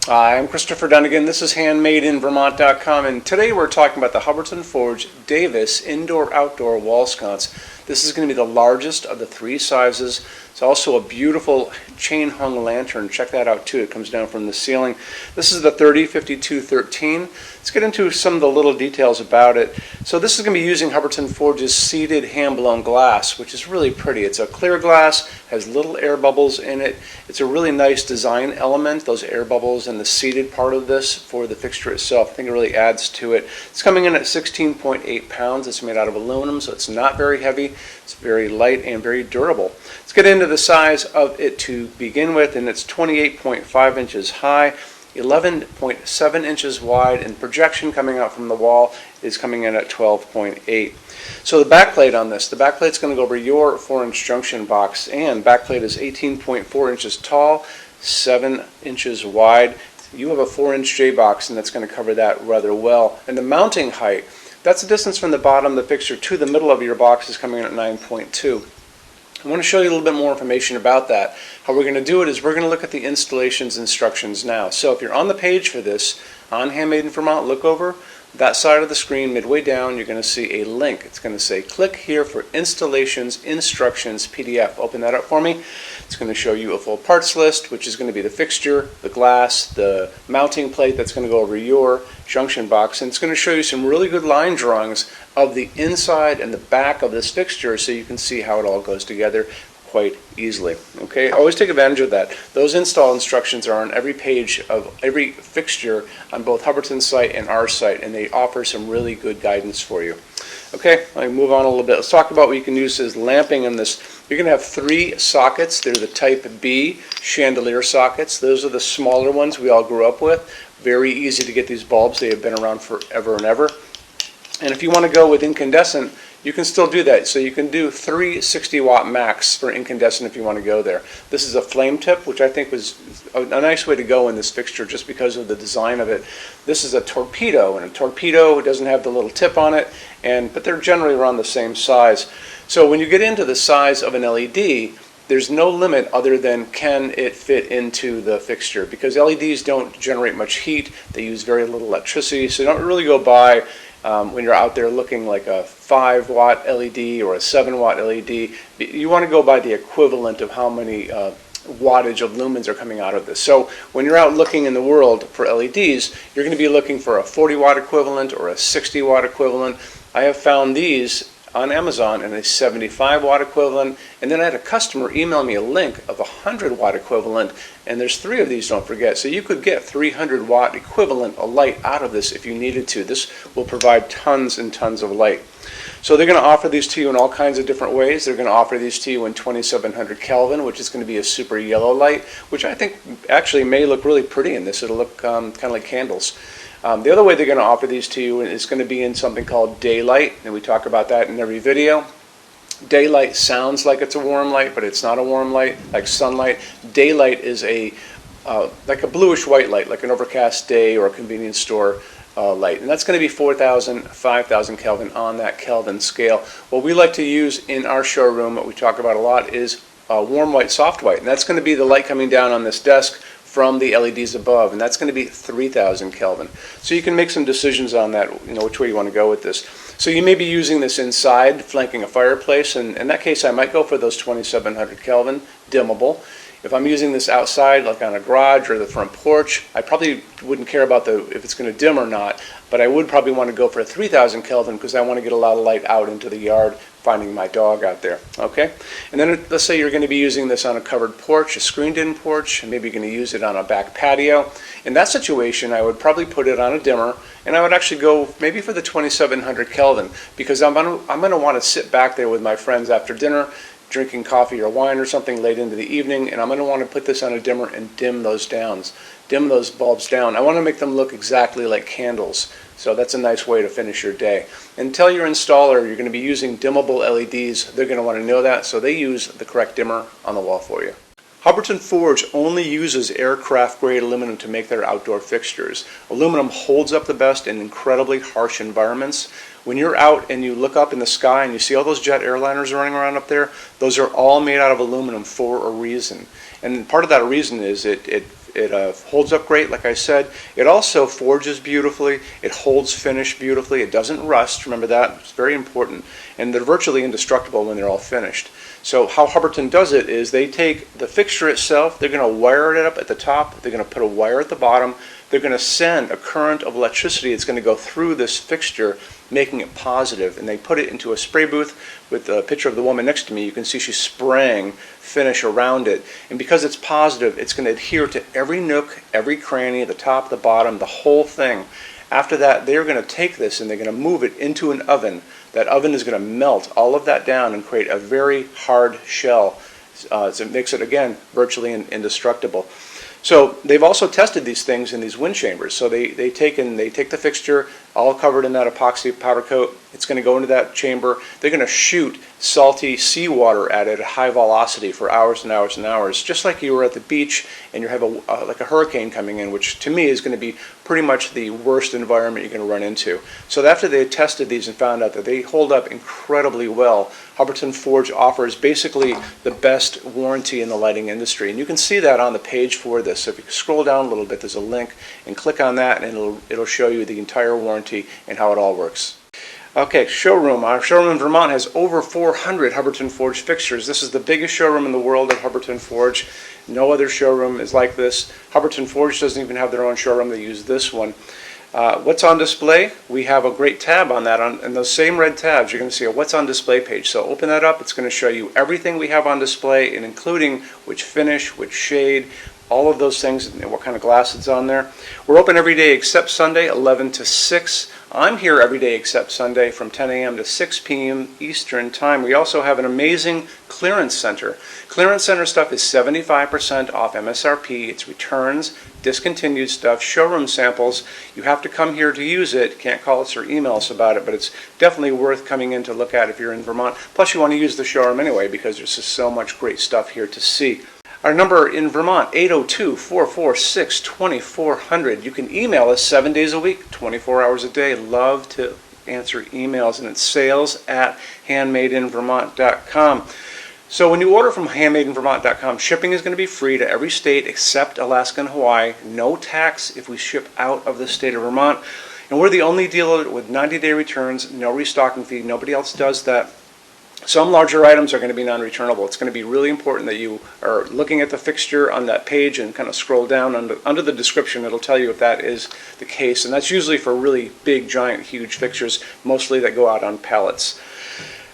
Hi, I'm Christopher Dunnigan. This is HandmadeInVermont.com, and today we're talking about the Hubbardton Forge Davis Indoor-Outdoor Wall Sconce. This is going to be the largest of the three sizes. It's also a beautiful chain-hung lantern. Check that out too. It comes down from the ceiling. This is the 30-52-13. Let's get into some of the little details about it. So this is going to be using Hubbardton Forge's seeded hand-blown glass, which is really pretty. It's a clear glass, has little air bubbles in it. It's a really nice design element, those air bubbles and the seeded part of this for the fixture itself. I think it really adds to it. It's coming in at 16.8 pounds. It's made out of aluminum, so it's not very heavy. It's very light and very durable. Let's get into the size of it to begin with, and it's 28.5 inches high, 11.7 inches wide, and projection coming out from the wall is coming in at 12.8. So the backplate on this, the backplate's going to go over your 4-inch junction box, and backplate is 18.4 inches tall, 7 inches wide. You have a 4-inch J-box, and that's going to cover that rather well. And the mounting height, that's the distance from the bottom of the fixture to the middle of your box, is coming in at 9.2. I want to show you a little bit more information about that. How we're going to do it is we're going to look at the installations instructions now. So if you're on the page for this, on Handmade in Vermont, look over that side of the screen, midway down, you're going to see a link. It's going to say, click here for installations instructions PDF. Open that up for me. It's going to show you a full parts list, which is going to be the fixture, the glass, the mounting plate that's going to go over your junction box, and it's going to show you some really good line drawings of the inside and the back of this fixture so you can see how it all goes together quite easily. Okay, always take advantage of that. Those install instructions are on every page of every fixture on both Hubbardton's site and our site, and they offer some really good guidance for you. Okay, let me move on a little bit. Let's talk about what you can use as lamping in this. You're going to have 3 sockets. They're the type B chandelier sockets. Those are the smaller ones we all grew up with. Very easy to get these bulbs. They have been around forever and ever. And if you want to go with incandescent, you can still do that. So you can do 3 60-watt max for incandescent if you want to go there. This is a flame tip, which I think was a nice way to go in this fixture just because of the design of it. This is a torpedo, and a torpedo doesn't have the little tip on it, but they're generally around the same size. So when you get into the size of an LED, there's no limit other than can it fit into the fixture, because LEDs don't generate much heat. They use very little electricity, so don't really go by when you're out there looking like a 5-watt LED or a 7-watt LED. You want to go by the equivalent of how many wattage of lumens are coming out of this. So when you're out looking in the world for LEDs, you're going to be looking for a 40-watt equivalent or a 60-watt equivalent. I have found these on Amazon in a 75-watt equivalent, and then I had a customer email me a link of a 100-watt equivalent, and there's 3 of these, don't forget. So you could get 300-watt equivalent of light out of this if you needed to. This will provide tons and tons of light. So they're going to offer these to you in all kinds of different ways. They're going to offer these to you in 2700 Kelvin, which is going to be a super yellow light, which I think actually may look really pretty in this. It'll look kind of like candles. The other way they're going to offer these to you is going to be in something called daylight, and we talk about that in every video. Daylight sounds like it's a warm light, but it's not a warm light like sunlight. Daylight is like a bluish white light, like an overcast day or a convenience store light, and that's going to be 4,000, 5,000 Kelvin on that Kelvin scale. What we like to use in our showroom, what we talk about a lot, is warm white, soft white, and that's going to be the light coming down on this desk from the LEDs above, and that's going to be 3,000 Kelvin. So you can make some decisions on that, which way you want to go with this. So you may be using this inside, flanking a fireplace, and in that case I might go for those 2700 Kelvin, dimmable. If I'm using this outside, like on a garage or the front porch, I probably wouldn't care about if it's going to dim or not, but I would probably want to go for a 3000 Kelvin because I want to get a lot of light out into the yard, finding my dog out there. Okay? And then let's say you're going to be using this on a covered porch, a screened-in porch, and maybe you're going to use it on a back patio. In that situation, I would probably put it on a dimmer, and I would actually go maybe for the 2700 Kelvin because I'm going to want to sit back there with my friends after dinner, drinking coffee or wine or something late into the evening, and I'm going to want to put this on a dimmer and dim those bulbs down. I want to make them look exactly like candles. So that's a nice way to finish your day. And tell your installer you're going to be using dimmable LEDs. They're going to want to know that, so they use the correct dimmer on the wall for you. Hubbardton Forge only uses aircraft-grade aluminum to make their outdoor fixtures. Aluminum holds up the best in incredibly harsh environments. When you're out and you look up in the sky and you see all those jet airliners running around up there, those are all made out of aluminum for a reason. And part of that reason is it It holds up great, like I said. It also forges beautifully. It holds finish beautifully. It doesn't rust. Remember that. It's very important. And they're virtually indestructible when they're all finished. So how Hubbardton does it is they take the fixture itself, they're going to wire it up at the top, they're going to put a wire at the bottom, they're going to send a current of electricity that's going to go through this fixture, making it positive, and they put it into a spray booth with a picture of the woman next to me. You can see she's spraying finish around it, and because it's positive, it's going to adhere to every nook, every cranny, the top, the bottom, the whole thing. After that, they're going to take this and they're going to move it into an oven. That oven is going to melt all of that down and create a very hard shell. So it makes it, again, virtually indestructible. So they've also tested these things in these wind chambers. So they take the fixture, all covered in that epoxy powder coat. It's going to go into that chamber. They're going to shoot salty seawater at it at high velocity for hours and hours and hours, just like you were at the beach and you have like a hurricane coming in, which to me is going to be pretty much the worst environment you're going to run into. So after they tested these and found out that they hold up incredibly well, Hubbardton Forge offers basically the best warranty in the lighting industry. And you can see that on the page for this. So if you scroll down a little bit, there's a link, and click on that and it'll show you the entire warranty and how it all works. Okay, showroom. Our showroom in Vermont has over 400 Hubbardton Forge fixtures. This is the biggest showroom in the world of Hubbardton Forge. No other showroom is like this. Hubbardton Forge doesn't even have their own showroom. They use this one. What's on display? We have a great tab on that. On those same red tabs, you're going to see a What's on Display page. So open that up. It's going to show you everything we have on display, and including which finish, which shade, all of those things, and what kind of glass it's on there. We're open every day except Sunday, 11 to 6. I'm here every day except Sunday from 10 a.m. to 6 p.m. Eastern Time. We also have an amazing clearance center. Clearance center stuff is 75% off MSRP. It's returns, discontinued stuff, showroom samples. You have to come here to use it. Can't call us or email us about it, but it's definitely worth coming in to look at if you're in Vermont. Plus you want to use the showroom anyway because there's just so much great stuff here to see. Our number in Vermont, 802-446-2400. You can email us 7 days a week, 24 hours a day. Love to answer emails, and it's sales@HandmadeInVermont.com. So when you order from HandmadeInVermont.com, shipping is going to be free to every state except Alaska and Hawaii. No tax if we ship out of the state of Vermont. And we're the only dealer with 90-day returns, no restocking fee. Nobody else does that. Some larger items are going to be non-returnable. It's going to be really important that you are looking at the fixture on that page and kind of scroll down under the description. It'll tell you if that is the case. And that's usually for really big, giant, huge fixtures, mostly that go out on pallets.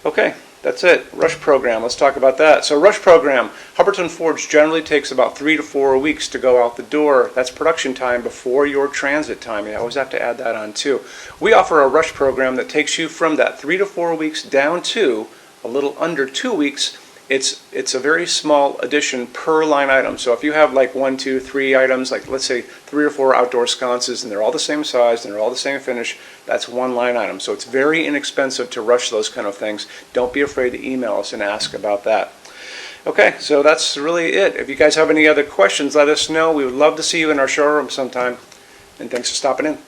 Okay, that's it. Rush program. Let's talk about that. So rush program, Hubbardton Forge generally takes about 3 to 4 weeks to go out the door. That's production time before your transit time. You always have to add that on too. We offer a rush program that takes you from that 3 to 4 weeks down to a little under 2 weeks. It's a very small addition per line item. So if you have like 1, 2, 3 items, like let's say 3 or 4 outdoor sconces, and they're all the same size and they're all the same finish, that's one line item. So it's very inexpensive to rush those kind of things. Don't be afraid to email us and ask about that. Okay, so that's really it. If you guys have any other questions, let us know. We would love to see you in our showroom sometime. And thanks for stopping in.